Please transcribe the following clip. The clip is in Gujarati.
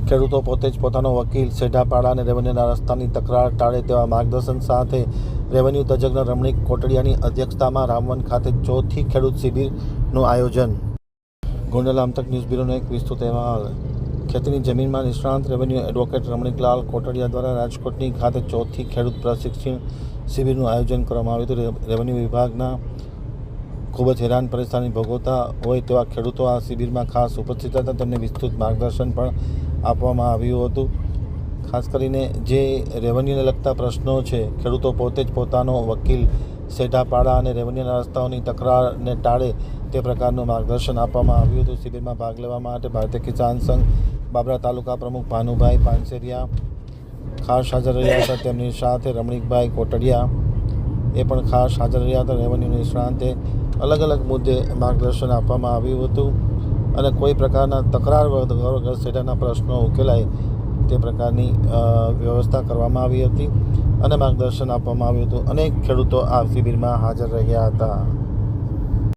ખેડૂતો પોતે જ પોતાનો વકીલ, સેઢાપાડા અને રેવન્યુના રસ્તાની તકરાર ટાળે તેવા માર્ગદર્શન સાથે રેવન્યુ તજજ્ઞ રમણીક કોટડિયાની અધ્યક્ષતામાં રામવન ખાતે ચોથી ખેડૂત શિબિરનું આયોજન. ગોંડલ આમતક ન્યૂઝ બ્યુરોનો એક વિસ્તૃત અહેવાલ. ખેતીની જમીનમાં નિષ્ણાંત રેવન્યુ એડવોકેટ રમણીકલાલ કોટડિયા દ્વારા રાજકોટની ખાતે ચોથી ખેડૂત પ્રશિક્ષણ શિબિરનું આયોજન કરવામાં આવ્યું હતું. રેવન્યુ વિભાગના ખૂબ જ હેરાન પરેશાની ભોગવતા હોય તેવા ખેડૂતો આ શિબિરમાં ખાસ ઉપસ્થિત હતા. તેમને વિસ્તૃત માર્ગદર્શન પણ આપવામાં આવ્યું હતું. ખાસ કરીને જે રેવન્યુને લગતા પ્રશ્નો છે, ખેડૂતો પોતે જ પોતાનો વકીલ, સેઢાપાડા અને રેવન્યુના રસ્તાઓની તકરારને ટાળે તે પ્રકારનું માર્ગદર્શન આપવામાં આવ્યું હતું. શિબિરમાં ભાગ લેવા માટે ભારતીય કિસાન સંઘ બાબરા તાલુકા પ્રમુખ ભાનુભાઈ પાનસેરિયા ખાસ હાજર રહ્યા હતા. તેમની સાથે રમણીકભાઈ કોટડિયા એ પણ ખાસ હાજર રહ્યા હતા. રેવન્યુ નિષ્ણાંતે અલગ અલગ મુદ્દે માર્ગદર્શન આપવામાં આવ્યું હતું અને કોઈ પ્રકારના તકરાર વગર સેઢાના પ્રશ્નો ઉકેલાય તે પ્રકારની વ્યવસ્થા કરવામાં આવી હતી અને માર્ગદર્શન આપવામાં આવ્યું હતું. અનેક ખેડૂતો આ શિબિરમાં હાજર રહ્યા હતા.